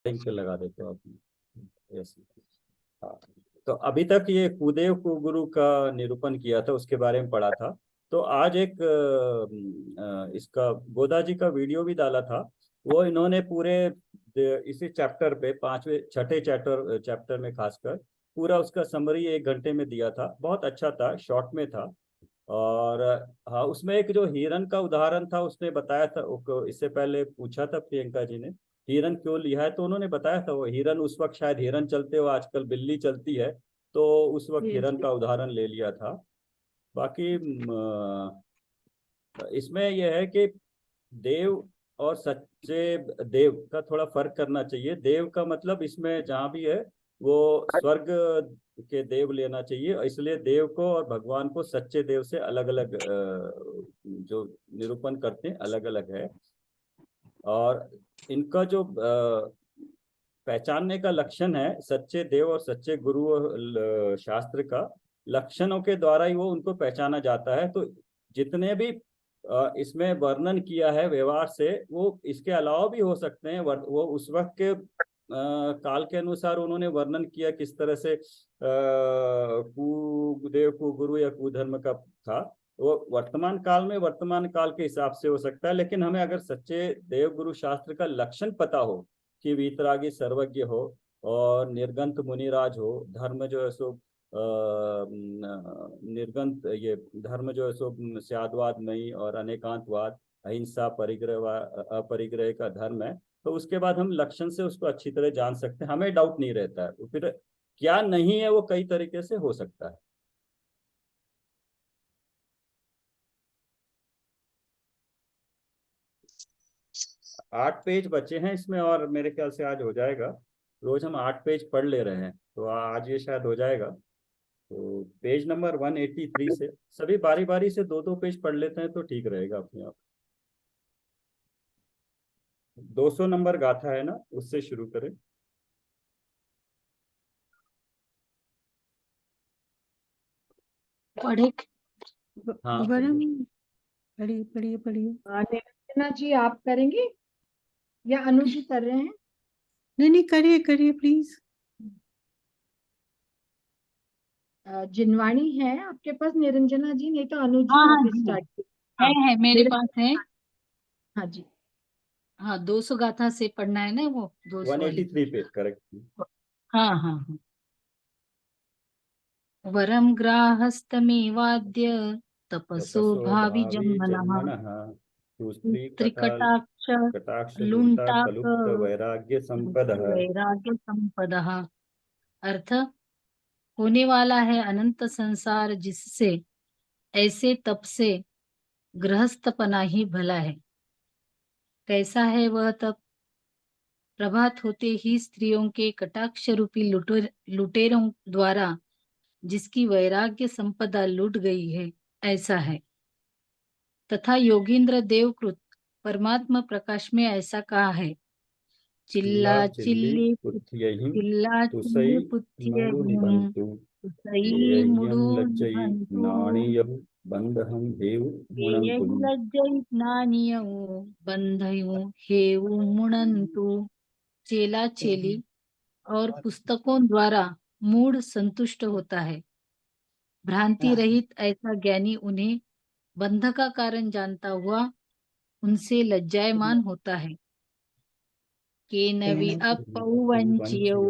Link पे लगा देते हो आप। यस। हाँ। तो अभी तक ये कुदेव कुगुरु का निरूपण किया था, उसके बारे में पढ़ा था। तो आज एक इसका गोदा जी का वीडियो भी डाला था। वो इन्होंने पूरे इसी चैप्टर पे, पांचवे छठे चैप्टर चैप्टर में खासकर पूरा उसका समरी 1 घंटे में दिया था। बहुत अच्छा था, शॉर्ट में था। और हाँ, उसमें एक जो हिरन का उदाहरण था उसने बताया था। इससे पहले पूछा था प्रियंका जी ने, हिरन क्यों लिया है, तो उन्होंने बताया था वो हिरन उस वक्त शायद हिरन चलते हो, आजकल बिल्ली चलती है, तो उस वक्त जी हिरन जी। का उदाहरण ले लिया था। बाकी इसमें यह है कि देव और सच्चे देव का थोड़ा फर्क करना चाहिए। देव का मतलब इसमें जहाँ भी है वो स्वर्ग के देव लेना चाहिए, इसलिए देव को और भगवान को सच्चे देव से अलग अलग जो निरूपण करते हैं अलग अलग है। और इनका जो पहचानने का लक्षण है, सच्चे देव और सच्चे गुरु और शास्त्र का लक्षणों के द्वारा ही वो उनको पहचाना जाता है। तो जितने भी इसमें वर्णन किया है व्यवहार से, वो इसके अलावा भी हो सकते हैं। वो उस वक्त के काल के अनुसार उन्होंने वर्णन किया किस तरह से कुदेव कुगुरु या कुधर्म का था। वो वर्तमान काल में वर्तमान काल के हिसाब से हो सकता है, लेकिन हमें अगर सच्चे देव गुरु शास्त्र का लक्षण पता हो कि वीतरागी सर्वज्ञ हो और निर्गंत मुनिराज हो, धर्म जो है सो निर्गंत, ये धर्म जो है सो स्यादवाद नहीं और अनेकांतवाद, अहिंसा, परिग्रह अपरिग्रह का धर्म है, तो उसके बाद हम लक्षण से उसको अच्छी तरह जान सकते हैं, हमें डाउट नहीं रहता है। फिर क्या नहीं है वो कई तरीके से हो सकता है। 8 पेज बचे हैं इसमें और मेरे ख्याल से आज हो जाएगा। रोज हम 8 पेज पढ़ ले रहे हैं, तो आज ये शायद हो जाएगा। तो पेज नंबर 183 से सभी बारी बारी से 2-2 पेज पढ़ लेते हैं तो ठीक रहेगा अपने आप। 200 नंबर गाथा है ना, उससे शुरू करें। पढ़े। हाँ वरम। पढ़िए। पढ़िए पढ़िए पढ़िए। निरंजना जी आप करेंगे या अनु जी कर रहे हैं? नहीं नहीं, करिए करिए प्लीज। जिनवाणी है आपके पास निरंजना जी? नहीं तो अनु जी हाँ आप हाँ जी, स्टार्ट कीजिए। हाँ है मेरे पास है। हाँ जी। हाँ, 200 गाथा से पढ़ना है ना, वो 200 वाली। 183 पे करेक्ट। हाँ हाँ हाँ। वरम ग्राहस्तमेवाद्य तपसो तपसो भावि भावी जन्मनः जन्मनः सुस्त्री कटाल त्रिकटाक्ष कटाक्ष लुंटा लुंटाक कलुप्त वैराग्य संपदः। वैराग्य संपदः। अर्थ, होने वाला है अनंत संसार जिससे ऐसे तप से गृहस्थपना ही भला है। कैसा है वह तप? प्रभात होते ही स्त्रियों के कटाक्ष रूपी लुटेरों द्वारा जिसकी वैराग्य संपदा लूट गई है, ऐसा है। तथा योगींद्र देवकृत परमात्मा प्रकाश में ऐसा कहा है, चिल्ला चिल्ला चिल्ली चिल्ली पुथ्यहिं चिल्ला तुसई चिल्ली पुत्य नूरु निबंतु सई येयं मुडु लज्जयि निभंतु नाणीयं बंधहं देव मुणन्तु। लज्जै नानियौ बंधयु हेउ मुणंतु। चेला चेली और पुस्तकों द्वारा मूड संतुष्ट होता है, भ्रांति रहित ऐसा ज्ञानी उन्हें बंध का कारण जानता हुआ उनसे लज्जायमान होता है। केनवि अपौवंच्यौ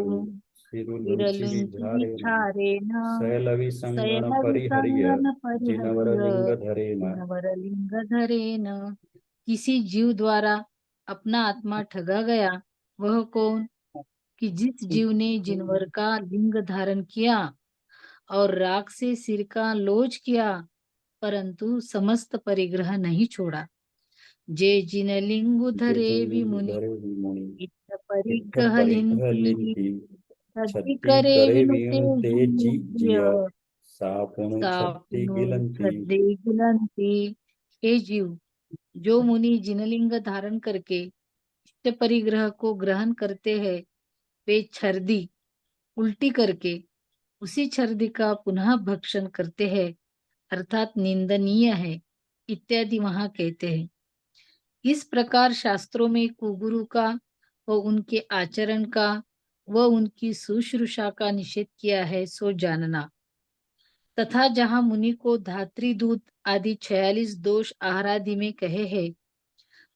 सिरुलुंचि विरलुंचि विझारेण विचारेण शैलवि संगण शयन परिहर्य विसंगन परिहर्य जिनवरलिंग धरेण। जिनवरलिंग धरेन। किसी जीव द्वारा अपना आत्मा ठगा गया, वह कौन? कि जिस जीव ने जिनवर का लिंग धारण किया और राख से सिर का लोच किया, परंतु समस्त परिग्रह नहीं छोड़ा। जे जिन लिंगु जे धरे जिनलिंग विमुनि धरे विमुनि इत्थ इत्थ परिग्रह परिग्रह लिंति लिंति छत्ति छत्ति करे करे विनुते विनुते जी जिय जिय सापुनु छत्ति सापुनु गिलंती। छद्दे गिलंती। हे जीव, जो मुनि जिनलिंग धारण करके इष्ट परिग्रह को ग्रहण करते हैं, वे छर्दी उल्टी करके उसी छर्दी का पुनः भक्षण करते हैं, अर्थात निंदनीय है इत्यादि वहां कहते हैं। इस प्रकार शास्त्रों में कुगुरु का व उनके आचरण का व उनकी शुश्रूषा का निषेध किया है सो जानना। तथा जहाँ मुनि को धात्री दूत आदि 46 दोष आहारादि में कहे हैं,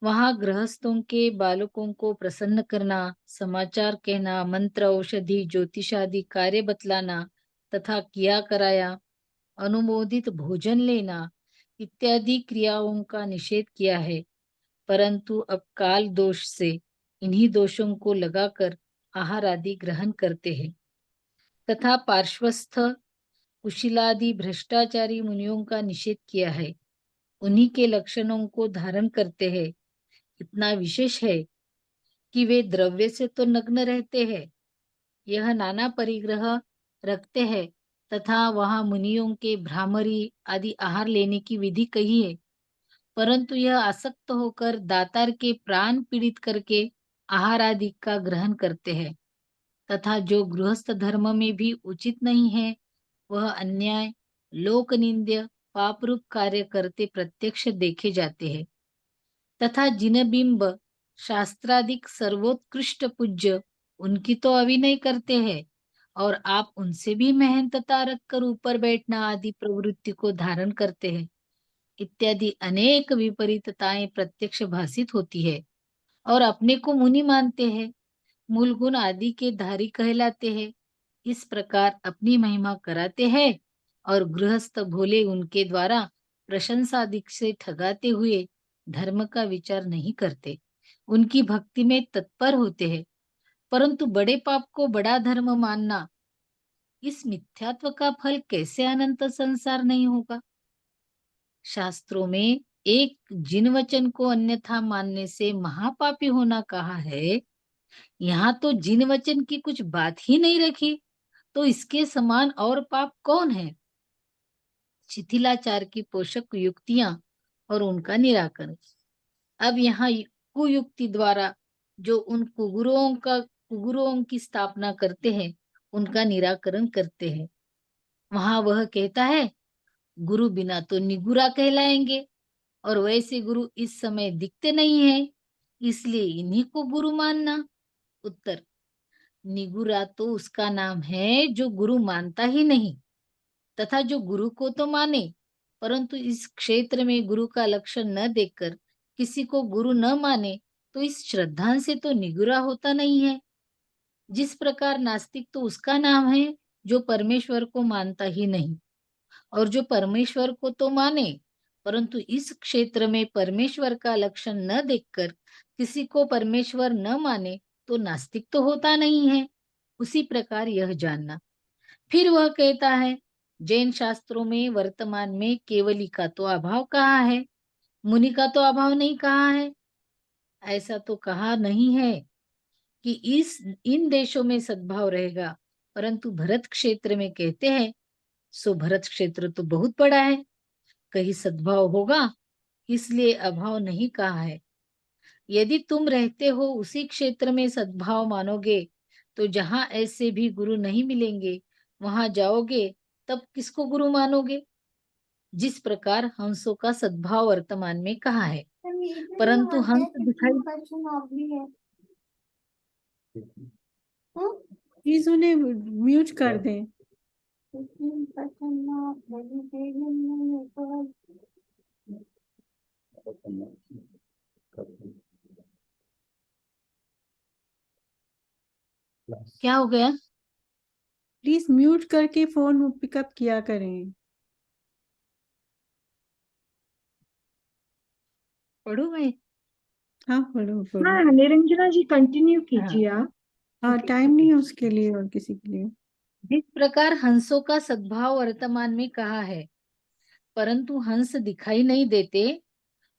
वहाँ गृहस्थों के बालकों को प्रसन्न करना, समाचार कहना, मंत्र औषधि ज्योतिष आदि कार्य बतलाना तथा किया कराया, अनुमोदित भोजन लेना इत्यादि क्रियाओं का निषेध किया है। परंतु अब काल दोष से इन्हीं दोषों को लगाकर आहार आदि ग्रहण करते हैं तथा पार्श्वस्थ कुशिलादि भ्रष्टाचारी मुनियों का निषेध किया है। उन्हीं के लक्षणों को धारण करते हैं। इतना विशेष है कि वे द्रव्य से तो नग्न रहते हैं, यह नाना परिग्रह रखते हैं तथा वहां मुनियों के भ्रामरी आदि आहार लेने की विधि कही है, परंतु यह आसक्त होकर दातार के प्राण पीड़ित करके आहार आदि का ग्रहण करते हैं तथा जो गृहस्थ धर्म में भी उचित नहीं है, वह अन्याय लोक निंद्य पाप रूप कार्य करते प्रत्यक्ष देखे जाते हैं। तथा जिन बिंब शास्त्रादिक सर्वोत्कृष्ट पूज्य, उनकी तो अभिनय करते हैं और आप उनसे भी मेहनतता रखकर ऊपर बैठना आदि प्रवृत्ति को धारण करते हैं इत्यादि अनेक विपरीतताएं प्रत्यक्ष भासित होती है और अपने को मुनि मानते हैं, मूल गुण आदि के धारी कहलाते हैं। इस प्रकार अपनी महिमा कराते हैं और गृहस्थ भोले उनके द्वारा प्रशंसा दिख से ठगाते हुए धर्म का विचार नहीं करते, उनकी भक्ति में तत्पर होते हैं। परंतु बड़े पाप को बड़ा धर्म मानना, इस मिथ्यात्व का फल कैसे अनंत संसार नहीं होगा। शास्त्रों में एक जिन वचन को अन्यथा मानने से महापापी होना कहा है, यहाँ तो जिन वचन की कुछ बात ही नहीं रखी, तो इसके समान और पाप कौन है। शिथिलाचार की पोषक युक्तियां और उनका निराकरण। अब यहाँ कुयुक्ति द्वारा जो उन कुगुरुओं की स्थापना करते हैं, उनका निराकरण करते हैं। वहां वह कहता है, गुरु बिना तो निगुरा कहलाएंगे और वैसे गुरु इस समय दिखते नहीं है, इसलिए इन्हीं को गुरु मानना। उत्तर, निगुरा तो उसका नाम है जो गुरु मानता ही नहीं तथा जो गुरु को तो माने, परंतु इस क्षेत्र में गुरु का लक्षण न देखकर किसी को गुरु न माने, तो इस श्रद्धा से तो निगुरा होता नहीं है। जिस प्रकार नास्तिक तो उसका नाम है जो परमेश्वर को मानता ही नहीं, और जो परमेश्वर को तो माने परंतु इस क्षेत्र में परमेश्वर का लक्षण न देखकर किसी को परमेश्वर न माने, तो नास्तिक तो होता नहीं है। उसी प्रकार यह जानना। फिर वह कहता है, जैन शास्त्रों में वर्तमान में केवली का तो अभाव कहा है, मुनि का तो अभाव नहीं कहा है। ऐसा तो कहा नहीं है कि इन देशों में सद्भाव रहेगा, परंतु भरत क्षेत्र में कहते हैं, सो भरत क्षेत्र तो बहुत बड़ा है, कहीं सद्भाव होगा, इसलिए अभाव नहीं कहा है। यदि तुम रहते हो उसी क्षेत्र में सद्भाव मानोगे, तो जहां ऐसे भी गुरु नहीं मिलेंगे वहां जाओगे, तब किसको गुरु मानोगे। जिस प्रकार हंसों का सद्भाव वर्तमान में कहा है, परंतु हंस दिखाई प्लीज उन्हें म्यूट कर दें। क्या हो गया? प्लीज म्यूट करके फोन पिकअप किया करें। पढ़ू मैं? हाँ पढ़ो पढ़ो। हाँ निरंजना जी कंटिन्यू कीजिए आप। हाँ टाइम नहीं है उसके लिए और किसी के लिए। जिस प्रकार हंसों का सद्भाव वर्तमान में कहा है, परंतु हंस दिखाई नहीं देते,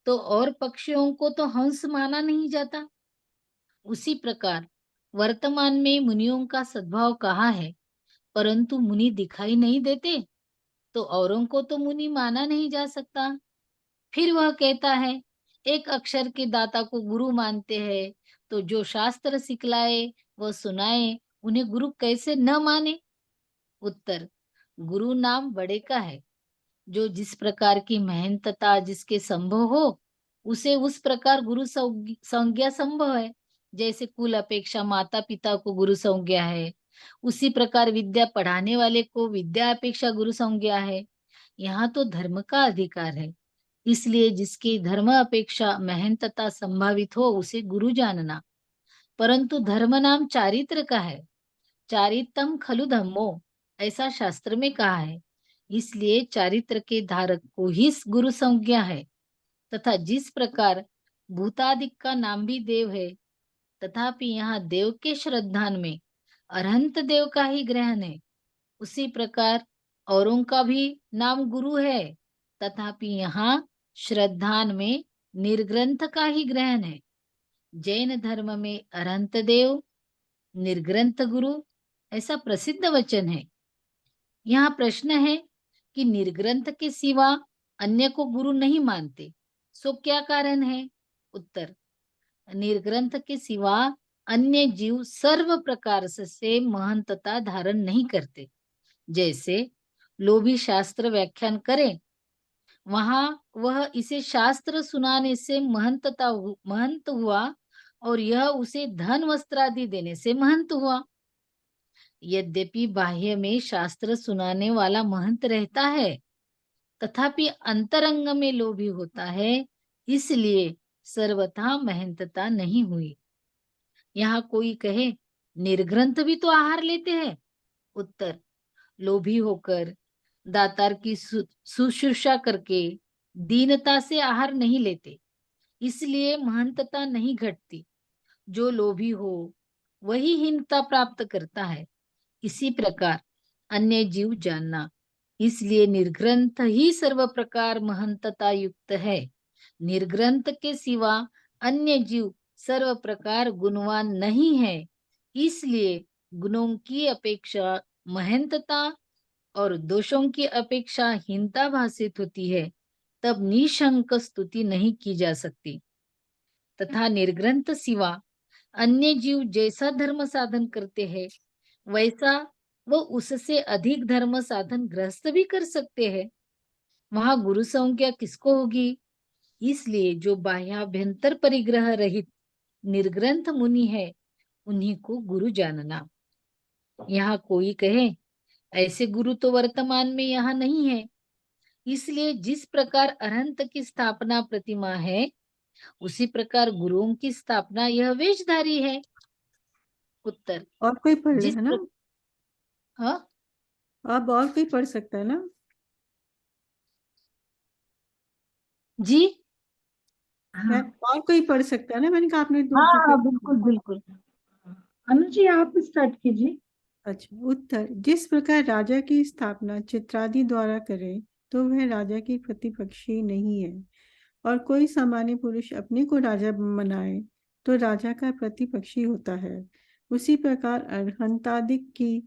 तो और पक्षियों को तो हंस माना नहीं जाता। उसी प्रकार वर्तमान में मुनियों का सद्भाव कहा है, परंतु मुनि दिखाई नहीं देते, तो औरों को तो मुनि माना नहीं जा सकता। फिर वह कहता है, एक अक्षर के दाता को गुरु मानते हैं, तो जो शास्त्र सिखलाए वह सुनाए, उन्हें गुरु कैसे न माने। उत्तर, गुरु नाम बड़े का है, जो जिस प्रकार की मेहनतता जिसके संभव हो, उसे उस प्रकार गुरु संज्ञा संभव है। जैसे कुल अपेक्षा माता पिता को गुरु संज्ञा है, उसी प्रकार विद्या पढ़ाने वाले को विद्या अपेक्षा गुरु संज्ञा है। यहाँ तो धर्म का अधिकार है, इसलिए जिसकी धर्म अपेक्षा महंतता संभावित हो उसे गुरु जानना। परंतु धर्म नाम चारित्र का है, चारित्रम खलु धम्मो, ऐसा शास्त्र में कहा है। इसलिए चारित्र के धारक को ही गुरु संज्ञा है। तथा जिस प्रकार भूतादिक का नाम भी देव है, तथापि यहाँ देव के श्रद्धान में अरहंत देव का ही ग्रहण है। उसी प्रकार औरों का भी नाम गुरु है, तथापि यहाँ श्रद्धान में निर्ग्रंथ का ही ग्रहण है। जैन धर्म में अरहंत देव, निर्ग्रंथ गुरु, ऐसा प्रसिद्ध वचन है। यहाँ प्रश्न है कि निर्ग्रंथ के सिवा अन्य को गुरु नहीं मानते, सो क्या कारण है? उत्तर, निर्ग्रंथ के सिवा अन्य जीव सर्व प्रकार से महंतता धारण नहीं करते। जैसे लोभी शास्त्र व्याख्यान करे, वहां वह इसे शास्त्र सुनाने से महंत हुआ और यह उसे धन वस्त्र आदि देने से महंत हुआ। यद्यपि बाह्य में शास्त्र सुनाने वाला महंत रहता है, तथापि अंतरंग में लोभी होता है, इसलिए सर्वथा महंतता नहीं हुई। यहाँ कोई कहे निर्ग्रंथ भी तो आहार लेते हैं। उत्तर, लोभी होकर दातार की शुश्रूषा करके दीनता से आहार नहीं लेते, इसलिए महंतता नहीं घटती। जो लोभी हो वही हीनता प्राप्त करता है। इसी प्रकार अन्य जीव जानना, इसलिए निर्ग्रंथ ही सर्व प्रकार महंतता युक्त है। निर्ग्रंथ के सिवा अन्य जीव सर्व प्रकार गुणवान नहीं है, इसलिए गुणों की अपेक्षा महंतता और दोषों की अपेक्षा हीनता भासित होती है, तब निशंक स्तुति नहीं की जा सकती। तथा निर्ग्रंथ सिवा अन्य जीव जैसा धर्म साधन करते हैं, वैसा वो उससे अधिक धर्म साधन गृहस्थ भी कर सकते हैं। वहां गुरु संज्ञा किसको होगी? इसलिए जो बाह्याभ्यंतर परिग्रह रहित निर्ग्रंथ मुनि है, उन्हीं को गुरु जानना। यहाँ कोई कहे ऐसे गुरु तो वर्तमान में यहाँ नहीं है, इसलिए जिस प्रकार अरहंत की स्थापना प्रतिमा है, उसी प्रकार गुरुओं की स्थापना यह वेशधारी है। उत्तर, और कोई पढ़ रहा जिस है ना? हाँ अब और कोई पढ़ सकता है ना? जी, है, और कोई पढ़ सकता है ना? मैंने कहा आपने दो हाँ तो हाँ बिल्कुल बिल्कुल। अनु जी आप स्टार्ट कीजिए। अच्छा, उत्तर, जिस प्रकार राजा की स्थापना चित्रादि द्वारा करे तो वह राजा की प्रतिपक्षी नहीं है, और कोई सामान्य पुरुष अपने को राजा मनाए तो राजा का प्रतिपक्षी होता है। उसी प्रकार अरहंतादिक की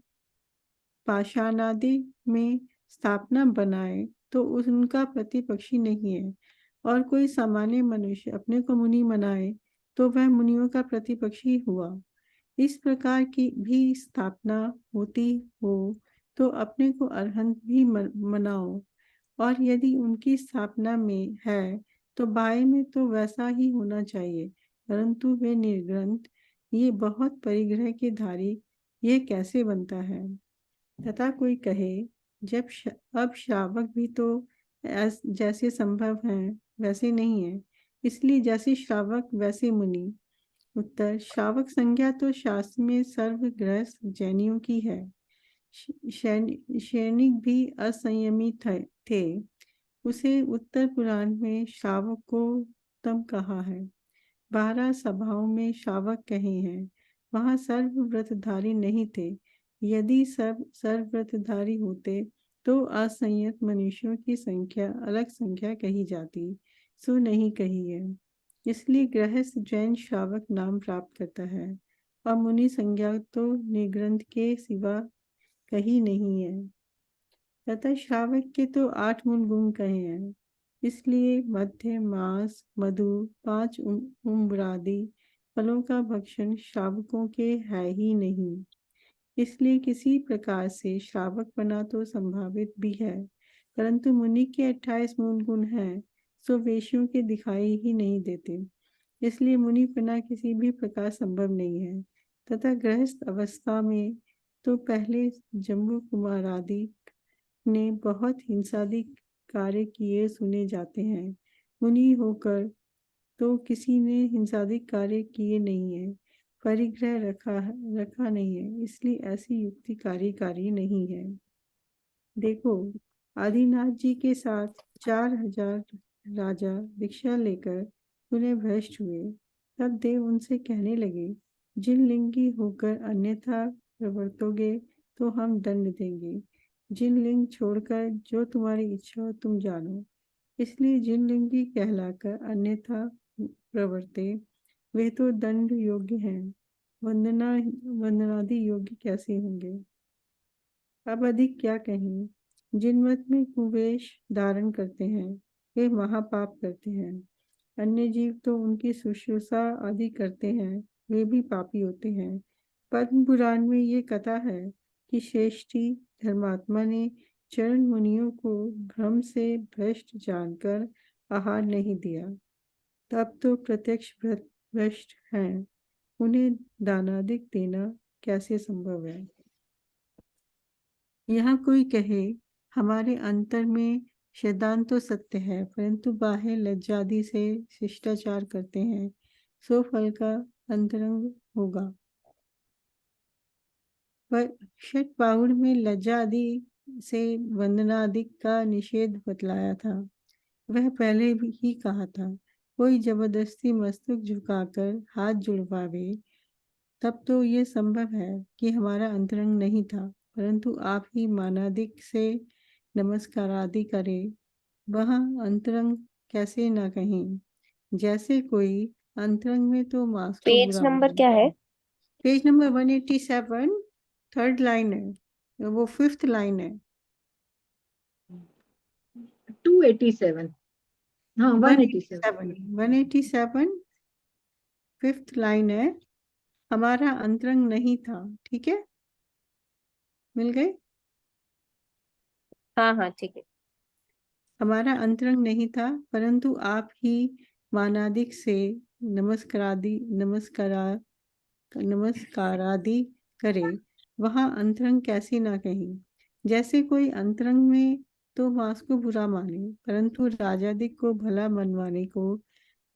पाषाणादि में स्थापना बनाए तो उनका प्रतिपक्षी नहीं है, और कोई सामान्य मनुष्य अपने को मुनि मनाए तो वह मुनियों का प्रतिपक्षी हुआ। इस प्रकार की भी स्थापना होती हो तो अपने को अरहंत भी मनाओ, और यदि उनकी स्थापना में है तो बाह्य में तो वैसा ही होना चाहिए, परंतु वे निर्ग्रंथ, ये बहुत परिग्रह के धारी, ये कैसे बनता है? तथा कोई कहे जब अब श्रावक भी तो जैसे संभव हैं वैसे नहीं है, इसलिए जैसे श्रावक वैसे मुनि। उत्तर, श्रावक संज्ञा तो शास्त्र में सर्वग्रस्त जैनियों की है। सैनिक भी असंयमी थे, उसे उत्तर पुराण में श्रावक को उत्तम कहा है। 12 सभाओं में श्रावक कहे हैं, वहां सर्वव्रतधारी नहीं थे। यदि सब सर्वव्रतधारी होते तो असंयत मनुष्यों की संख्या अलग संख्या कही जाती, सो नहीं कही है। इसलिए गृहस्थ जैन श्रावक नाम प्राप्त करता है, और मुनि संज्ञा तो निर्ग्रंथ के सिवा कही नहीं है। तथा श्रावक के तो 8 मूल गुण कहे हैं, इसलिए मध्य, मांस, मधु, 5 उम्रादि फलों का भक्षण श्रावकों के है ही नहीं। इसलिए किसी प्रकार से श्रावक बना तो संभावित भी है, परंतु मुनि के 28 मूल गुण हैं, सो वेश्यों के दिखाई ही नहीं देते। इसलिए मुनिपना किसी भी प्रकार संभव नहीं है। तथा गृहस्थ अवस्था में तो पहले जम्बू कुमार आदि ने बहुत हिंसादी कार्य किए सुने जाते हैं। मुनि होकर तो किसी ने हिंसादिक कार्य किए नहीं है, परिग्रह रखा नहीं है, इसलिए ऐसी युक्ति कार्यकारी नहीं है। देखो, आदिनाथ जी के साथ 4000 राजा भिक्षा लेकर उन्हें भ्रष्ट हुए। तब देव उनसे कहने लगे, जिन लिंगी होकर अन्यथा प्रवर्तोगे तो हम दंड देंगे। जिन लिंग छोड़कर जो तुम्हारी इच्छा हो तुम जानो। इसलिए जिन लिंगी कहलाकर अन्यथा प्रवर्ते वे तो दंड योग्य हैं, वंदनादि योग्य कैसे होंगे। अब अधिक क्या कहें। जिन मत में कुवेश धारण करते हैं वे महापाप करते हैं। अन्य जीव तो उनकी शुश्रूषा आदि करते हैं, वे भी पापी होते हैं। पद्म पुराण में ये कथा है कि श्रेष्ठी धर्मात्मा ने चरण मुनियों को भ्रम से भ्रष्ट जानकर आहार नहीं दिया। तब तो प्रत्यक्ष भ्रष्ट हैं, उन्हें दानादिक देना कैसे संभव है। यहाँ कोई कहे, हमारे अंतर में शैतान तो सत्य है, परंतु बाह्य लज्जादि से शिष्टाचार करते हैं, सो फल का अंतरंग होगा। पर षट बाहुड़ में लज्जा आदि से वंदनादि का निषेध बतलाया था। वह पहले भी ही कहा था, कोई जबरदस्ती मस्तक झुकाकर हाथ जुड़वावे तब तो ये संभव है कि हमारा अंतरंग नहीं था, परंतु आप ही मानादिक से नमस्कार आदि करे, वह अंतरंग कैसे ना कहें। जैसे कोई अंतरंग में तो मास को पेज बुरा नंबर माने। क्या है? पेज नंबर 187, थर्ड लाइन है, वो 5th लाइन है। 287, हाँ 187। 187 5th लाइन है, हमारा अंतरंग नहीं था। ठीक है, मिल गए। हाँ हाँ ठीक है। हमारा अंतरंग नहीं था, परंतु आप ही मानादिक से नमस्कारादि करे, वहां अंतरंग कैसे ना कहीं। जैसे कोई अंतरंग में तो मांस को बुरा माने, परंतु राजादिक को भला मनवाने को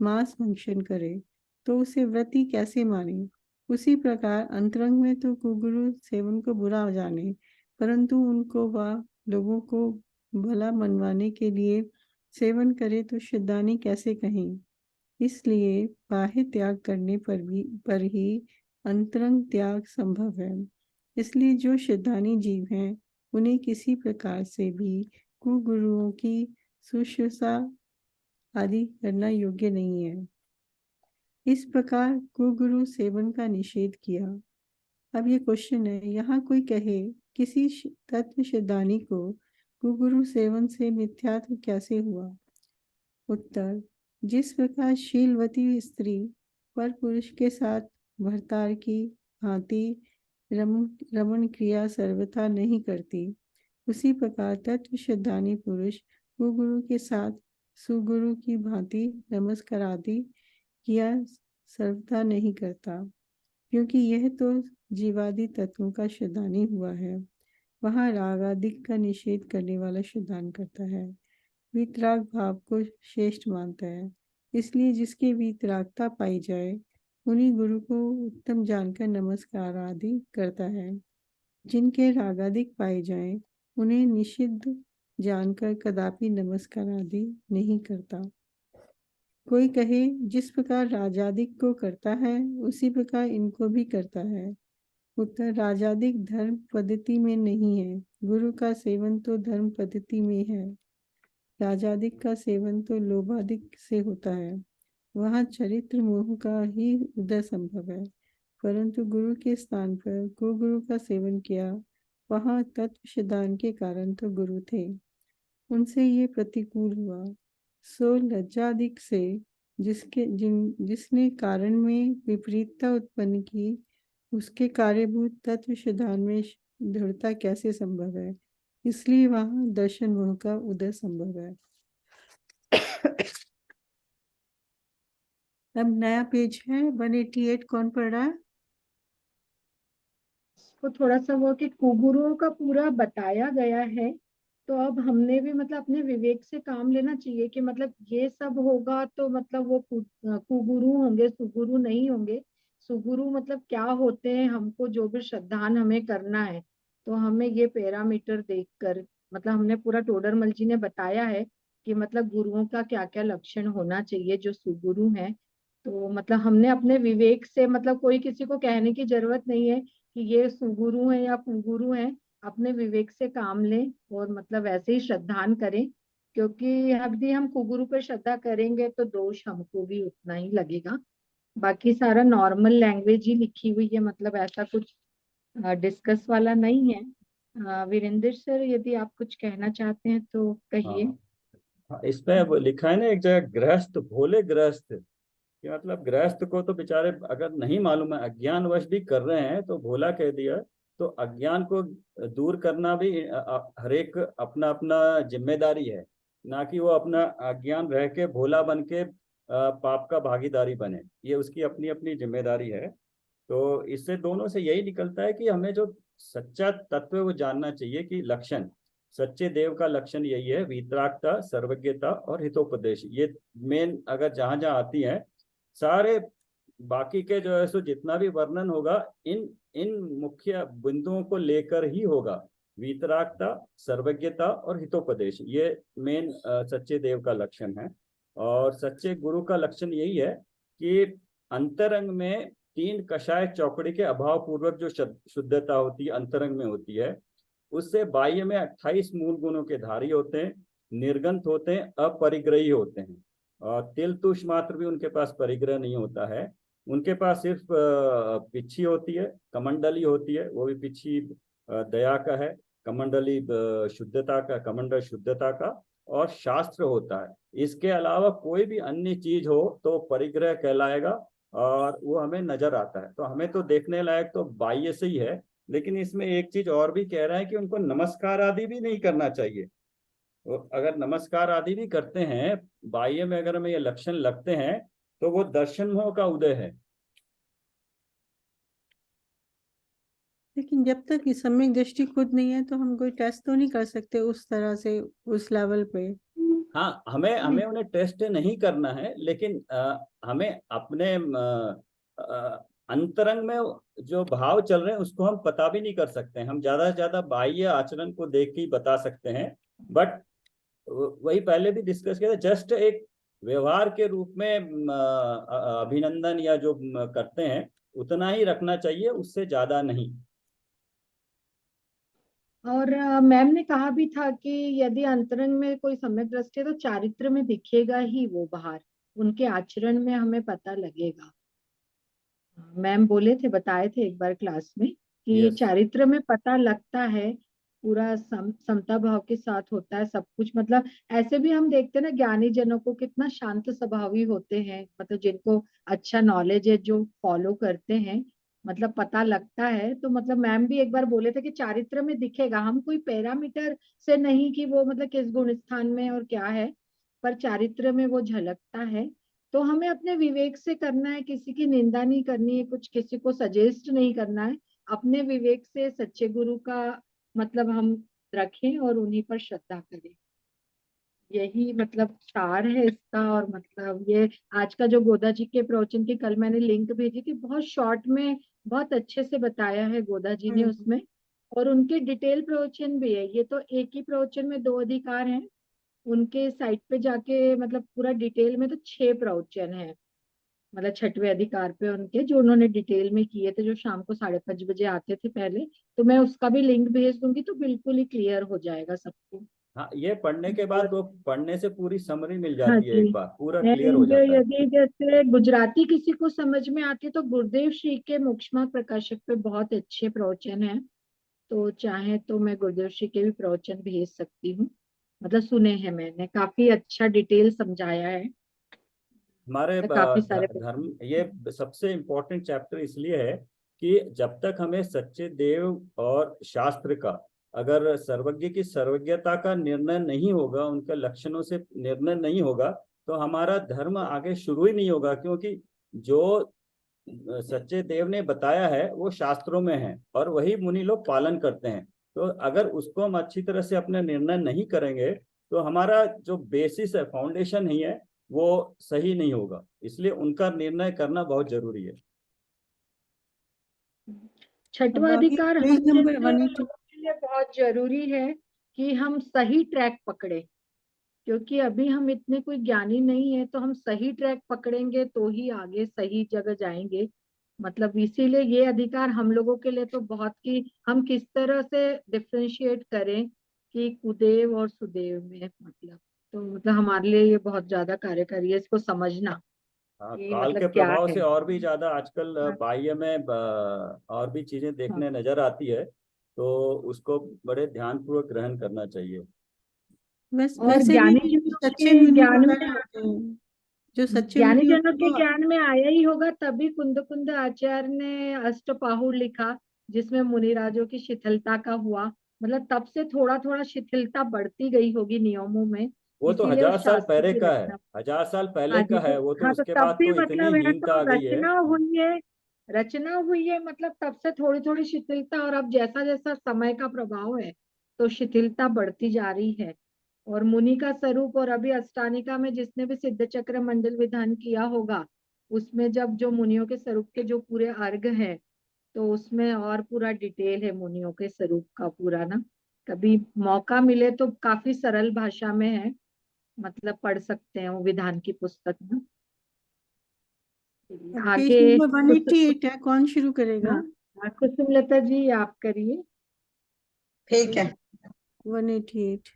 मांस भक्षण करे, तो उसे व्रती कैसे माने। उसी प्रकार अंतरंग में तो कुगुरु सेवन को बुरा जाने, परंतु उनको वह लोगों को भला मनवाने के लिए सेवन करे तो शुद्धानी कैसे कहें। इसलिए बाह्य त्याग करने पर ही अंतरंग त्याग संभव है। इसलिए जो शुद्धानी जीव हैं उन्हें किसी प्रकार से भी कुगुरुओं की शुश्रूषा आदि करना योग्य नहीं है। इस प्रकार कुगुरु सेवन का निषेध किया। अब ये क्वेश्चन है, यहाँ कोई कहे किसी तत्व शुद्धानी को कुगुरु सेवन से मिथ्यात्व कैसे हुआ। उत्तर, जिस प्रकार शीलवती स्त्री पर पुरुष के साथ भर्तार की भांति रमण क्रिया सर्वथा नहीं करती, उसी प्रकार तत्व शुद्धानी पुरुष कुगुरु के साथ सुगुरु की भांति नमस्कार आदि किया सर्वथा नहीं करता, क्योंकि यह तो जीवादि तत्वों का शुद्धानी हुआ है। वहाँ रागादिक का निषेध करने वाला शुद्धान करता है, वीतराग भाव को श्रेष्ठ मानता है। इसलिए जिसकी वीतरागता पाई जाए उन्हीं गुरु को उत्तम जानकर नमस्कार आदि करता है। जिनके रागादिक पाए जाएं उन्हें निषिद्ध जानकर कदापि नमस्कार आदि नहीं करता। कोई कहे, जिस प्रकार राजादिक को करता है उसी प्रकार इनको भी करता है। उत्तर, राजादिक धर्म पद्धति में नहीं है, गुरु का सेवन तो धर्म पद्धति में है। राजादिक का सेवन तो लोभादिक से होता है, वहाँ चरित्र मोह का ही उदय संभव है। परंतु गुरु के स्थान पर कुगुरु का सेवन किया, वहाँ तत्व शुद्धान के कारण तो गुरु थे, उनसे ये प्रतिकूल हुआ। सो लज्जादिक से जिसने कारण में विपरीतता उत्पन्न की, उसके कार्यभूत तत्व शुद्धान में दृढ़ता कैसे संभव है। इसलिए वहाँ दर्शन मोह का उदय संभव है। अब नया पेज है 188, कौन पढ़ रहा है? तो थोड़ा सा वो कि कुगुरुओं का पूरा बताया गया है, तो अब हमने भी मतलब अपने विवेक से काम लेना चाहिए कि मतलब ये सब होगा तो मतलब वो कुगुरु होंगे, सुगुरु नहीं होंगे। सुगुरु मतलब क्या होते हैं, हमको जो भी श्रद्धान हमें करना है तो हमें ये पैरामीटर देखकर, मतलब हमने पूरा टोडरमल जी ने बताया है कि मतलब गुरुओं का क्या क्या लक्षण होना चाहिए जो सुगुरु हैं। तो मतलब हमने अपने विवेक से, मतलब कोई किसी को कहने की जरूरत नहीं है कि ये सुगुरु है या कुगुरु है। अपने विवेक से काम लें और मतलब ऐसे ही श्रद्धान करें, क्योंकि यदि हम कुगुरु पर श्रद्धा करेंगे तो दोष हमको भी उतना ही लगेगा। बाकी सारा नॉर्मल लैंग्वेज ही लिखी हुई है, मतलब ऐसा कुछ डिस्कस वाला नहीं है। वीरेंद्र सर, यदि आप कुछ कहना चाहते हैं तो हाँ कहिए। हाँ, इस पे वो लिखा है ना एक जगह, गृहस्थ भोले गृहस्थ, कि मतलब गृहस्थ को तो बेचारे अगर नहीं मालूम है, अज्ञानवश भी कर रहे हैं तो भोला कह दिया। तो अज्ञान को दूर करना भी हर एक अपना अपना जिम्मेदारी है, ना कि वो अपना अज्ञान रह के भोला बन के पाप का भागीदारी बने। ये उसकी अपनी अपनी जिम्मेदारी है। तो इससे दोनों से यही निकलता है कि हमें जो सच्चा तत्व है वो जानना चाहिए कि लक्षण, सच्चे देव का लक्षण यही है, वीतरागता, सर्वज्ञता और हितोपदेश। ये मेन अगर जहां जहां आती है, सारे बाकी के जो है सो जितना भी वर्णन होगा इन इन मुख्य बिंदुओं को लेकर ही होगा। वीतरागता, सर्वज्ञता और हितोपदेश, ये मेन सच्चे देव का लक्षण है। और सच्चे गुरु का लक्षण यही है कि अंतरंग में तीन कषाय चौकड़ी के अभाव पूर्वक जो शुद्धता होती है अंतरंग में होती है, उससे बाह्य में 28 मूल गुणों के धारी होते हैं, निर्गंत होते हैं, अपरिग्रही होते हैं। और तिल तुष मात्र भी उनके पास परिग्रह नहीं होता है। उनके पास सिर्फ पिच्छी होती है, कमंडली होती है, वो भी पिच्छी दया का है, कमंडली शुद्धता का, कमंडल शुद्धता का, और शास्त्र होता है। इसके अलावा कोई भी अन्य चीज हो तो परिग्रह कहलाएगा, और वो हमें नजर आता है। तो हमें तो देखने लायक तो बाह्य से ही है, लेकिन इसमें एक चीज और भी कह रहा है कि उनको नमस्कार आदि भी नहीं करना चाहिए। तो अगर नमस्कार आदि भी करते हैं, बाह्य में अगर हमें ये लक्षण लगते हैं, तो वो दर्शन मोह का उदय है। लेकिन जब तक इस सम्यक दृष्टि खुद नहीं है तो हम कोई टेस्ट तो नहीं कर सकते उस तरह से, उस लेवल पे। हाँ, हमें हमें उन्हें टेस्ट नहीं करना है, लेकिन हमें अपने अंतरंग में जो भाव चल रहे हैं उसको हम पता भी नहीं कर सकते हैं। हम ज्यादा से ज्यादा बाह्य आचरण को देख के ही बता सकते हैं। बट वही पहले भी डिस्कस किया था, जस्ट एक व्यवहार के रूप में अभिनंदन या जो करते हैं उतना ही रखना चाहिए, उससे ज्यादा नहीं। और मैम ने कहा भी था कि यदि अंतरंग में कोई सम्यक दृष्टि है तो चारित्र में दिखेगा ही वो बाहर, उनके आचरण में हमें पता लगेगा। मैम बोले थे, बताए थे एक बार क्लास में कि यस। चारित्र में पता लगता है। पूरा समता भाव के साथ होता है सब कुछ। मतलब ऐसे भी हम देखते हैं ना, ज्ञानी जनों को कितना शांत स्वभावी होते हैं, मतलब जिनको अच्छा नॉलेज है, जो फॉलो करते हैं, मतलब पता लगता है। तो मतलब मैम भी एक बार बोले थे कि चारित्र में दिखेगा, हम कोई पैरामीटर से नहीं कि वो मतलब किस गुण स्थान में और क्या है, पर चारित्र में वो झलकता है। तो हमें अपने विवेक से करना है, किसी की निंदा नहीं करनी है, कुछ किसी को सजेस्ट नहीं करना है। अपने विवेक से सच्चे गुरु का मतलब हम रखें और उन्हीं पर श्रद्धा करें। यही मतलब सार है इसका। और मतलब ये आज का जो गोदा जी के प्रवचन की कल मैंने लिंक भेजी थी, बहुत शॉर्ट में बहुत अच्छे से बताया है गोदा जी ने उसमें। और उनके डिटेल प्रवचन भी है, ये तो एक ही प्रवचन में दो अधिकार हैं। उनके साइट पे जाके मतलब पूरा डिटेल में तो 6 प्रवचन है, मतलब 6वें अधिकार पे उनके, जो उन्होंने डिटेल में किए थे, जो शाम को 5:30 बजे आते थे पहले। तो मैं उसका भी लिंक भेज दूंगी तो बिल्कुल ही क्लियर हो जाएगा सबको। हाँ, ये पढ़ने के और बाद वो पढ़ने से पूरी समरी मिल हाँ जाती है, जी। एक बार पूरा क्लियर हो एंड जाता है। यदि जैसे गुजराती किसी को समझ में आती है तो गुरुदेव श्री के मोक्षमार्ग प्रकाशक पे बहुत अच्छे प्रवचन हैं। तो चाहे तो मैं गुरुदेव श्री के भी प्रवचन भेज सकती हूँ, मतलब सुने हैं मैंने, काफी अच्छा डिटेल समझाया है। हमारे काफी सारे धर्म, ये सबसे इम्पोर्टेंट चैप्टर इसलिए है कि जब तक हमें सच्चे देव और शास्त्र का, अगर सर्वज्ञ की सर्वज्ञता का निर्णय नहीं होगा, उनके लक्षणों से निर्णय नहीं होगा, तो हमारा धर्म आगे शुरू ही नहीं होगा, क्योंकि जो सच्चे देव ने बताया है वो शास्त्रों में है और वही मुनि लोग पालन करते हैं। तो अगर उसको हम अच्छी तरह से अपना निर्णय नहीं करेंगे तो हमारा जो बेसिस है, फाउंडेशन ही है, वो सही नहीं होगा। इसलिए उनका निर्णय करना बहुत जरूरी है। छठवां अब आगे अधिकार पेज हम नंबर जैसे 182। लोगों के लिए बहुत जरूरी है कि हम सही ट्रैक पकड़े, क्योंकि अभी हम इतने कोई ज्ञानी नहीं है, तो हम सही ट्रैक पकड़ेंगे तो ही आगे सही जगह जाएंगे। मतलब इसीलिए ये अधिकार हम लोगों के लिए तो बहुत, कि हम किस तरह से डिफरेंशिएट करें कि कुदेव और सुदेव में, मतलब हमारे लिए ये बहुत ज्यादा कार्यकारी है इसको समझना हाँ, कि काल मतलब के क्या प्रभाव है। से और भी ज्यादा आजकल हाँ, बाह्य में और भी चीजें हाँ, देखने नजर आती है, तो उसको बड़े ध्यानपूर्वक ग्रहण करना चाहिए। बस और वैसे भी ज्ञानी जो जनों सच्चे के मुनि ज्ञान वगैरह में, होते हैं, जो सच्चे ज्ञानी मुनि जनों होते के हैं ज्ञान में आया ही होगा तभी कुंद कुंद आचार्य ने अष्टपाहुर लिखा, जिसमें मुनिराजों की शिथिलता का हुआ। मतलब तब से थोड़ा थोड़ा शिथिलता बढ़ती गई होगी नियमों में, वो तो इसीलिए उस 1000 साल शास्त्र पहले की का है, रचना। 1000 साल पहले हाँ जी, का तो है वो, तो हाँ, तो उसके तब बाद भी तो इतनी मतलब है, हीनता तो आ गई है। रचना हुई है, मतलब तब से थोड़ी थोड़ी शिथिलता, और अब जैसा जैसा समय का प्रभाव है तो शिथिलता बढ़ती जा रही है। और मुनि का स्वरूप, और अभी अष्टानिका में जिसने भी सिद्ध चक्र मंडल विधान किया होगा, उसमें जब जो मुनियों के स्वरूप के जो पूरे अर्घ है, तो उसमें और पूरा डिटेल है मुनियों के स्वरूप का पूरा ना। कभी मौका मिले तो काफी सरल भाषा में है, मतलब पढ़ सकते हैं वो विधान की पुस्तक में। अब पेज आगे नंबर कुछ, 188 है, कौन शुरू करेगा? हाँ, कुसुमलता जी आप करिए। ठीक है। 188।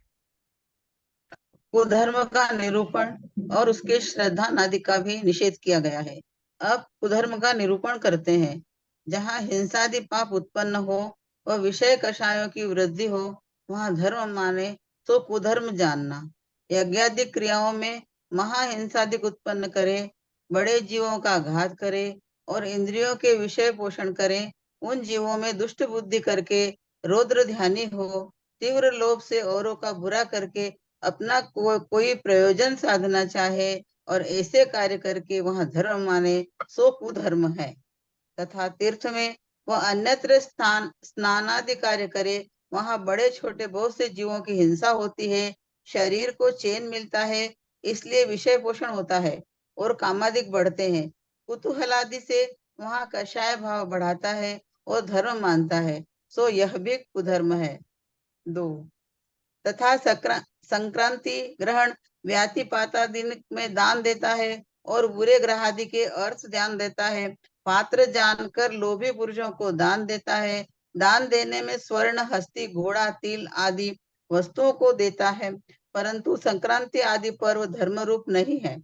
कुधर्म का निरूपण और उसके श्रद्धा आदि का भी निषेध किया गया है। अब कुधर्म का निरूपण करते हैं। जहाँ हिंसादि पाप उत्पन्न हो व विषय कषायों की वृद्धि हो, वहाँ धर्म माने तो कुधर्म जानना। यज्ञादि क्रियाओं में महाहिंसादिक उत्पन्न करे, बड़े जीवों का घात करे और इंद्रियों के विषय पोषण करे, उन जीवों में दुष्ट बुद्धि करके रौद्र ध्यानी हो, तीव्र लोभ से औरों का बुरा करके अपना कोई प्रयोजन साधना चाहे और ऐसे कार्य करके वह धर्म माने, सो कुधर्म है। तथा तीर्थ में वह अन्यत्र स्नानादि कार्य करे, वहां बड़े छोटे बहुत से जीवों की हिंसा होती है, शरीर को चैन मिलता है, इसलिए विषय पोषण होता है और कामादिक बढ़ते हैं। कुतूहलादि से वहां कषाय भाव बढ़ाता है और धर्म मानता है, सो यह भी कुधर्म है। 2 तथा संक्रांति ग्रहण व्यातिपातादि में दान देता है और बुरे ग्रहादि के अर्थ ध्यान देता है, पात्र जानकर लोभी पुरुषों को दान देता है। दान देने में स्वर्ण, हस्ती, घोड़ा, तिल आदि वस्तुओं को देता है, परंतु संक्रांति आदि पर्व धर्म रूप नहीं है।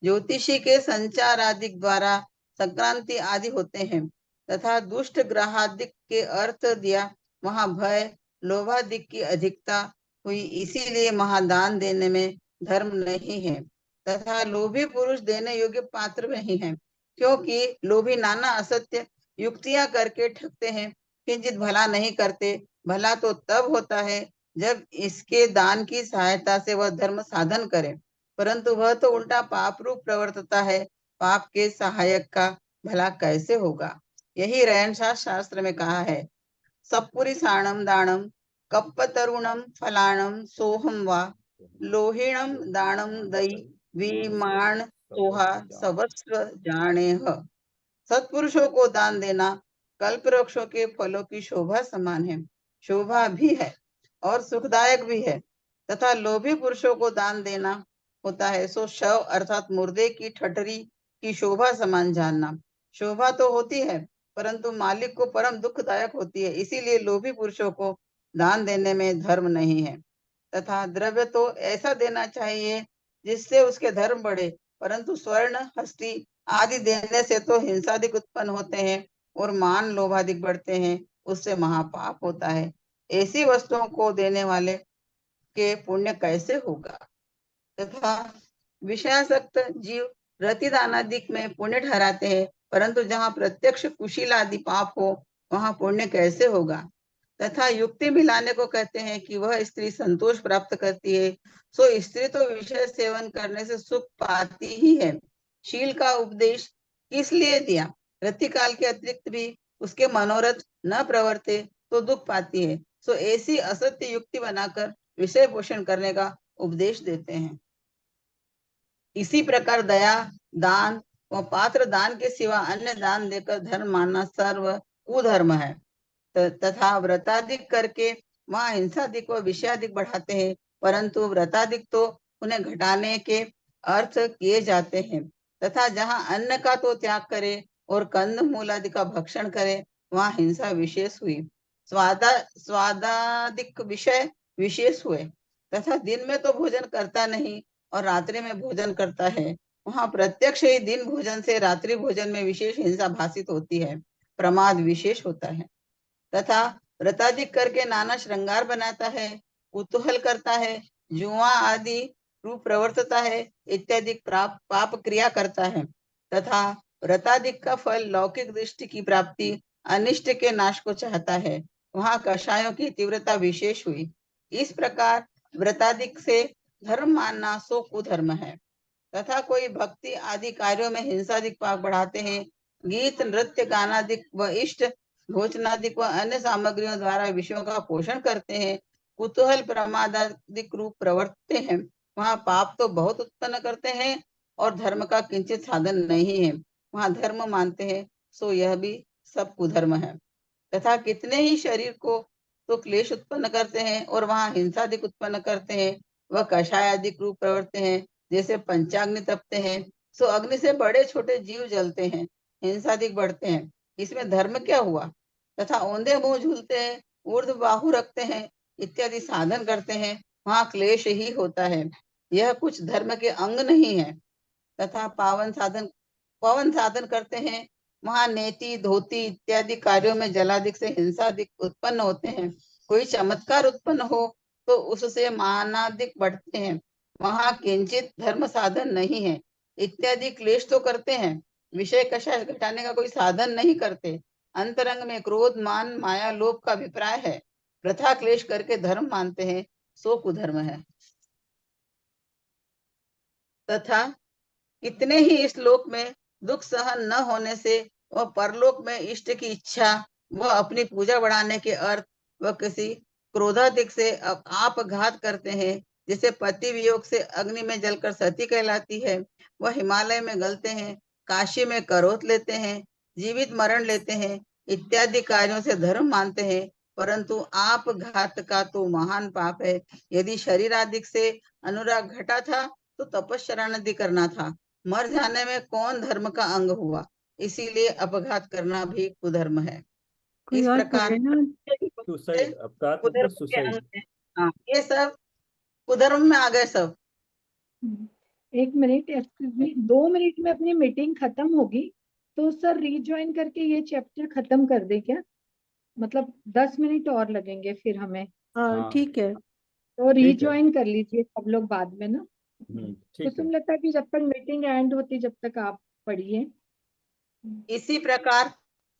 ज्योतिषी के संचार आदि द्वारा संक्रांति आदि होते हैं तथा दुष्ट ग्रहादिक के अर्थ दिया, वहां भय लोभादिक की अधिकता हुई, इसीलिए महादान देने में धर्म नहीं है। तथा लोभी पुरुष देने योग्य पात्र नहीं है, क्योंकि लोभी नाना असत्य युक्तियां करके ठगते हैं, किंचित भला नहीं करते। भला तो तब होता है जब इसके दान की सहायता से वह धर्म साधन करे, परंतु वह तो उल्टा पाप रूप प्रवर्तता है। पाप के सहायक का भला कैसे होगा? यही रहनशास्त्र शास्त्र में कहा है, सपुरीसाणम दानम कप्पतरुणम फलाणम सोहम वा लोहिणम दानम दई विमाण सोहा सवस्व जानेह। सत्पुरुषों को दान देना कल्प वृक्षों के फलों की शोभा समान है, शोभा भी है और सुखदायक भी है। तथा लोभी पुरुषों को दान देना होता है, सो शव अर्थात मुर्दे की ठठरी की शोभा समान जानना। शोभा तो होती है, परंतु मालिक को परम दुखदायक होती है, इसीलिए लोभी पुरुषों को दान देने में धर्म नहीं है। तथा द्रव्य तो ऐसा देना चाहिए जिससे उसके धर्म बढ़े, परंतु स्वर्ण, हस्ती आदि देने से तो हिंसादिक उत्पन्न होते हैं और मान लोभादिक बढ़ते हैं, उससे महापाप होता है। ऐसी वस्तुओं को देने वाले के पुण्य कैसे होगा? तथा विषयासक्त जीव रतिदानादिक में पुण्य ठहराते हैं, परंतु जहाँ प्रत्यक्ष कुशील आदि पाप हो, वहां पुण्य कैसे होगा? तथा युक्ति मिलाने को कहते हैं कि वह स्त्री संतोष प्राप्त करती है, सो स्त्री तो विषय सेवन करने से सुख पाती ही है। शील का उपदेश किस लिए दिया? रतिकाल के अतिरिक्त भी उसके मनोरथ न प्रवर्ते तो दुख पाती है, सो ऐसी असत्य युक्ति बनाकर विषय पोषण करने का उपदेश देते हैं। इसी प्रकार दया, दान व पात्र दान के सिवा अन्य दान देकर धर्म मानना सर्व कुधर्म है। तथा व्रताधिक करके वहाँ हिंसाधिक व विषयाधिक बढ़ाते हैं, परंतु व्रताधिक तो उन्हें घटाने के अर्थ किए जाते हैं। तथा जहाँ अन्न का तो त्याग करे और कंद मूलादि का भक्षण करे, वहाँ हिंसा विशेष हुई। स्वादाधिक विषय विशेष हुए। तथा दिन में तो भोजन करता नहीं और रात्रि में भोजन करता है, वहाँ प्रत्यक्ष ही दिन भोजन से रात्रि भोजन में विशेष हिंसा भाषित होती है, प्रमाद विशेष होता है। तथा व्रताधिक करके नाना श्रृंगार बनाता है, कुतूहल करता है, जुआ आदि रूप प्रवर्तता है, इत्यादि पाप क्रिया करता है। तथा व्रताधिक का फल लौकिक दृष्टि की प्राप्ति, अनिष्ट के नाश को चाहता है, वहाँ कषायों की तीव्रता विशेष हुई। इस प्रकार व्रताधिक से धर्म मानना सो कुधर्म है। तथा कोई भक्ति आदि कार्यों में हिंसाधिक पाप बढ़ाते हैं, गीत नृत्य गानादिक व इष्ट भोजनादिक व अन्य सामग्रियों द्वारा विषयों का पोषण करते हैं, कुतूहल प्रमादादिक रूप प्रवर्तते हैं, वहाँ पाप तो बहुत उत्पन्न करते हैं और धर्म का किंचित साधन नहीं है, वहाँ धर्म मानते हैं, सो यह भी सब कुधर्म है। तथा कितने ही शरीर को तो क्लेश उत्पन्न करते हैं और वहाँ हिंसादिक उत्पन्न करते हैं, वह कषायादिक रूप प्रवर्तते हैं, जैसे पंचाग्नि तपते हैं, सो अग्नि से बड़े छोटे जीव जलते हैं, हिंसादिक बढ़ते हैं, इसमें धर्म क्या हुआ? तथा औंधे मुंह झूलते हैं, ऊर्ध्व बाहु रखते हैं, इत्यादि साधन करते हैं, वहाँ क्लेश ही होता है, यह कुछ धर्म के अंग नहीं है। तथा पवन साधन करते हैं, वहाँ नेति धोती इत्यादि कार्यों में जलादिक से हिंसादिक उत्पन्न होते हैं। कोई चमत्कार उत्पन्न हो तो उससे मानादिक बढ़ते हैं, वहाँ किंचित धर्म साधन नहीं है। इत्यादि क्लेश तो करते हैं, विषय कषाय घटाने का कोई साधन नहीं करते। अंतरंग में क्रोध मान माया लोभ का अभिप्राय है, प्रथा क्लेश करके धर्म मानते हैं, सो कुधर्म है। तथा कितने ही इस लोक में दुख सहन न होने से वह परलोक में इष्ट की इच्छा वह अपनी पूजा बढ़ाने के अर्थ वह किसी क्रोधाधिक से आप घात करते हैं, जिसे पति वियोग से अग्नि में जलकर सती कहलाती है, वह हिमालय में गलते हैं, काशी में करोत लेते हैं, जीवित मरण लेते हैं, इत्यादि कार्यों से धर्म मानते हैं, परंतु आप घात का तो महान पाप है। यदि शरीर आदि से अनुराग घटा था तो तपस्या करना था, मर जाने में कौन धर्म का अंग हुआ, इसीलिए अपघात करना भी कुधर्म है। कोई इस और प्रकार बोले ना। सुसाइड, अपघात कुधर्म मतलब के सुसाइड। अंग है। हाँ, ये सब कुधर्म में आ गए सब। एक मिनट, एक्सक्यूज मी, 2 मिनट में अपनी मीटिंग खत्म होगी, तो सर रीज्वाइन करके ये चैप्टर खत्म कर दे क्या? मतलब 10 मिनट और लगेंगे फिर हमें, हाँ ठीक है। तो ठीक है। रीज्वाइन कर लीजिए सब लोग बाद में ना। ठीक है। कुसुमलता की जब तक मीटिंग एंड होती जब तक आप पढ़िए। इसी प्रकार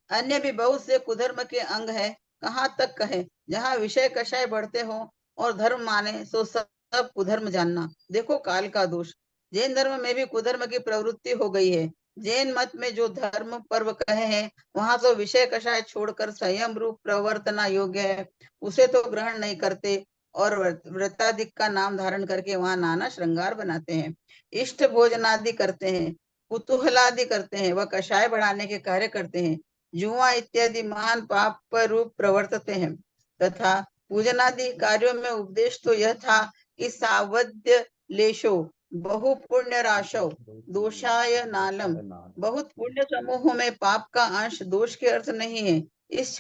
अन्य भी बहुत से कुधर्म के अंग है, कहाँ तक कहे, जहाँ विषय कषाय बढ़ते हो और धर्म माने सो सब कुधर्म जानना। देखो काल का दोष, जैन धर्म में भी कुधर्म की प्रवृत्ति हो गई है। जैन मत में जो धर्म पर्व कहे हैं, वहां तो विषय कषाय छोड़कर संयम रूप प्रवर्तना योग्य है, उसे तो ग्रहण नहीं करते और व्रताधिक का नाम धारण करके वहां नाना श्रृंगार बनाते हैं, इष्ट भोजनादि करते हैं, कुतूहलादि करते हैं, वह कषाय बढ़ाने के कार्य करते हैं, जुआ इत्यादि महान पाप रूप प्रवर्तते हैं। तथा पूजनादि कार्यों में उपदेश तो यह था कि सावध्य लेशो बहु पुण्य राशो दोषाय नालम, बहुत पुण्य समूहों में पाप का अंश दोष के अर्थ नहीं है। इस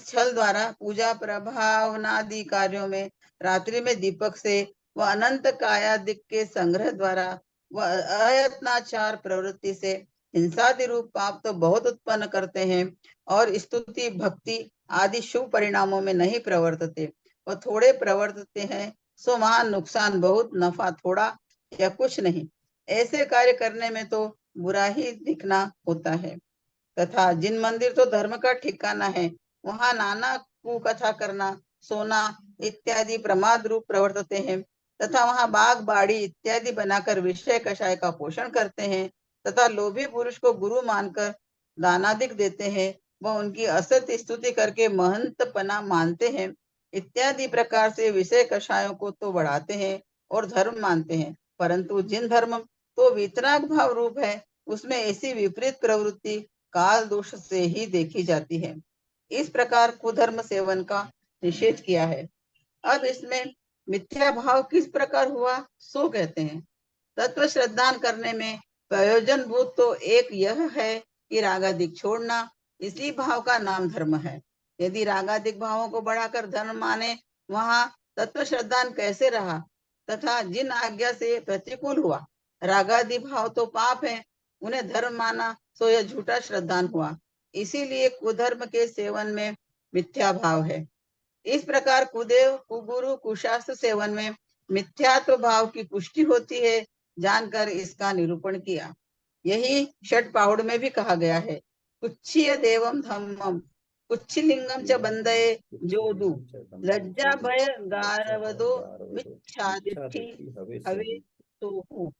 छल द्वारा पूजा प्रभावनादि कार्यों में रात्रि में दीपक से व अनंत कायादिक के संग्रह द्वारा व अयत्नाचार प्रवृत्ति से हिंसादि रूप पाप तो बहुत उत्पन्न करते हैं और स्तुति भक्ति आदि शुभ परिणामों में नहीं प्रवर्तते, और थोड़े प्रवर्तते हैं, सो वहां नुकसान बहुत, नफा थोड़ा या कुछ नहीं। ऐसे कार्य करने में तो बुरा ही दिखना होता है। तथा जिन मंदिर तो धर्म का ठिकाना है, वहाँ नाना कुकथा करना, सोना इत्यादि प्रमाद रूप प्रवर्तते हैं, तथा वहाँ बाग बाड़ी इत्यादि बनाकर विषय कषाय का पोषण करते हैं, तथा लोभी पुरुष को गुरु मानकर दानादिक देते हैं, वह उनकी असत स्तुति करके महंतपना मानते हैं, इत्यादि प्रकार से विषय कषायों को तो बढ़ाते हैं और धर्म मानते हैं, परंतु जिन धर्म तो वितराग भाव रूप है, उसमें ऐसी विपरीत प्रवृत्ति काल दोष से ही देखी जाती है। इस प्रकार कुधर्म सेवन का निषेध किया है। अब इसमें मिथ्या भाव किस प्रकार हुआ सो कहते हैं। तत्व श्रद्धान करने में प्रयोजन भूत तो एक यह है कि रागादिक छोड़ना, इसी भाव का नाम धर्म है। यदि रागादिक भावों को बढ़ाकर धर्म माने, वहां तत्व श्रद्धान कैसे रहा, तथा जिन आज्ञा से प्रतिकूल हुआ, रागादि भाव तो पाप है, उन्हें धर्म माना, सो यह झूठा श्रद्धान हुआ। इसीलिए कुधर्म के सेवन में मिथ्या भाव है। इस प्रकार कुदेव कुगुरु कुशास्त्र सेवन में मिथ्यात्व भाव की पुष्टि होती है, जानकर इसका निरूपण किया। यही षट पाहुड़ में भी कहा गया है, कुच्छिय देवम धम्मम कुच्छिलिंगम च बंदये जोदु लज्जा भय गारवदो मिच्छादिठी हवे तो।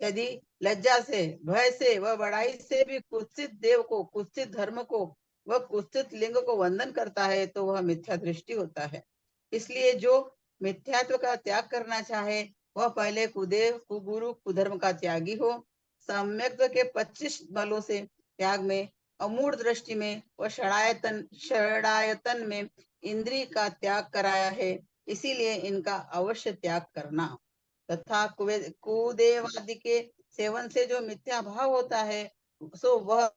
यदि लज्जा से, भय से व बड़ाई से भी कुत्सित देव को, कुत्सित धर्म को व कुत्सित लिंग को वंदन करता है, तो वह मिथ्या दृष्टि होता है। इसलिए जो मिथ्यात्व का त्याग करना चाहे, वह पहले कुदेव कुगुरु कुधर्म का त्यागी हो। सम्यक्त्व के 25 बलों से त्याग में, अमूढ़ दृष्टि में व षडायतन में इंद्रिय का त्याग कराया है, इसीलिए इनका अवश्य त्याग करना। तथा कुदेवादि के सेवन से जो मिथ्या भाव होता है, सो वह